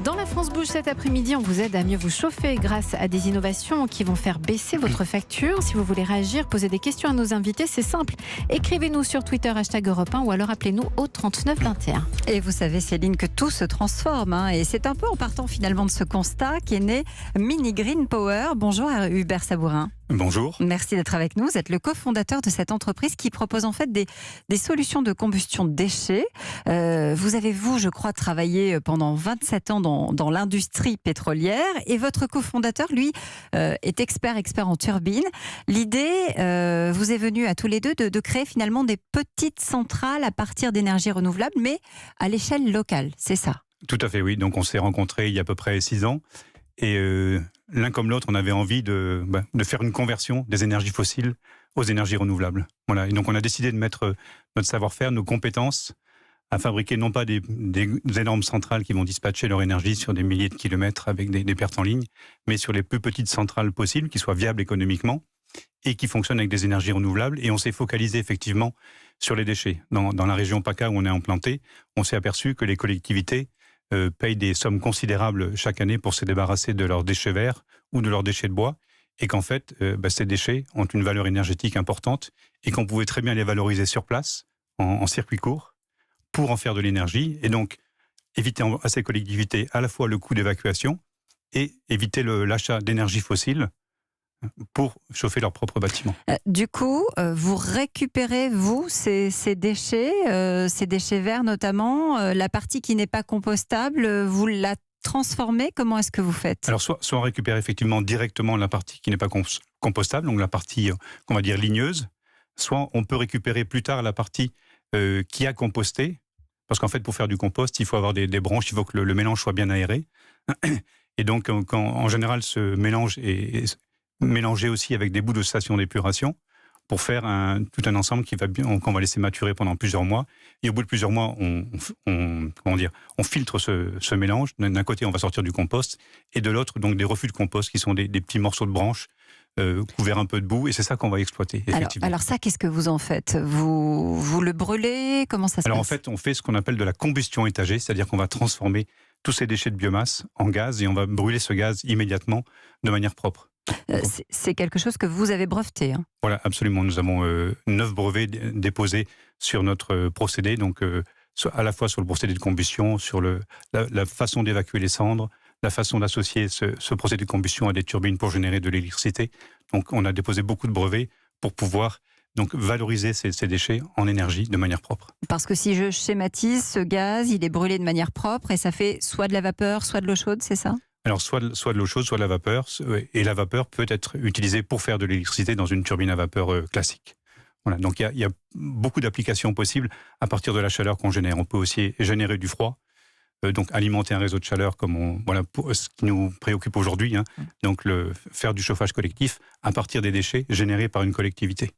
Dans la France Bouge cet après-midi, on vous aide à mieux vous chauffer grâce à des innovations qui vont faire baisser votre facture. Si vous voulez réagir, poser des questions à nos invités, c'est simple. Écrivez-nous sur Twitter #Europe 1 ou alors appelez-nous au 39 21. Et vous savez, Céline, que tout se transforme. Et c'est un peu en partant finalement de ce constat qu'est né Mini Green Power. Bonjour Hubert Sabourin. Bonjour. Merci d'être avec nous. Vous êtes le cofondateur de cette entreprise qui propose en fait des solutions de combustion de déchets. Vous avez, je crois, travaillé pendant 27 ans dans l'industrie pétrolière et votre cofondateur, lui, est expert en turbines. L'idée vous est venue à tous les deux de créer finalement des petites centrales à partir d'énergie renouvelable, mais à l'échelle locale, c'est ça? Tout à fait, oui. Donc on s'est rencontrés il y a à peu près 6 ans. Et l'un comme l'autre, on avait envie de faire une conversion des énergies fossiles aux énergies renouvelables. Voilà. Et donc on a décidé de mettre notre savoir-faire, nos compétences à fabriquer non pas des énormes centrales qui vont dispatcher leur énergie sur des milliers de kilomètres avec des pertes en ligne, mais sur les plus petites centrales possibles, qui soient viables économiquement et qui fonctionnent avec des énergies renouvelables. Et on s'est focalisé effectivement sur les déchets. Dans la région PACA où on est implanté, on s'est aperçu que les collectivités payent des sommes considérables chaque année pour se débarrasser de leurs déchets verts ou de leurs déchets de bois, et qu'en fait, ces déchets ont une valeur énergétique importante et qu'on pouvait très bien les valoriser sur place, en circuit court, pour en faire de l'énergie, et donc éviter à ces collectivités à la fois le coût d'évacuation et éviter l'achat d'énergie fossile pour chauffer leurs propres bâtiments. Du coup, vous récupérez, ces déchets verts notamment, la partie qui n'est pas compostable, vous la transformez? Comment est-ce que vous faites? Alors, soit on récupère effectivement directement la partie qui n'est pas compostable, donc la partie qu'on va dire ligneuse, soit on peut récupérer plus tard la partie qui a composté, parce qu'en fait, pour faire du compost, il faut avoir des branches, il faut que le mélange soit bien aéré. Et donc, en général, ce mélange est mélangé aussi avec des bouts de station d'épuration pour faire tout un ensemble qu'on va laisser maturer pendant plusieurs mois. Et au bout de plusieurs mois, on filtre ce mélange. D'un côté, on va sortir du compost, et de l'autre, donc des refus de compost qui sont des petits morceaux de branches couverts un peu de boue, et c'est ça qu'on va exploiter, effectivement. Alors ça, qu'est-ce que vous en faites? Vous le brûlez? Comment ça se passe? Alors en fait, on fait ce qu'on appelle de la combustion étagée, c'est-à-dire qu'on va transformer tous ces déchets de biomasse en gaz, et on va brûler ce gaz immédiatement de manière propre. C'est quelque chose que vous avez breveté, hein? Voilà, absolument. Nous avons 9 brevets déposés sur notre procédé, donc à la fois sur le procédé de combustion, sur la façon d'évacuer les cendres, la façon d'associer ce procédé de combustion à des turbines pour générer de l'électricité. Donc on a déposé beaucoup de brevets pour pouvoir donc valoriser ces déchets en énergie de manière propre. Parce que si je schématise, ce gaz, il est brûlé de manière propre et ça fait soit de la vapeur, soit de l'eau chaude, c'est ça? Alors, soit de l'eau chaude, soit de la vapeur. Et la vapeur peut être utilisée pour faire de l'électricité dans une turbine à vapeur classique. Voilà. Donc, il y a beaucoup d'applications possibles à partir de la chaleur qu'on génère. On peut aussi générer du froid, donc alimenter un réseau de chaleur comme ce qui nous préoccupe aujourd'hui. Hein. Donc, faire du chauffage collectif à partir des déchets générés par une collectivité.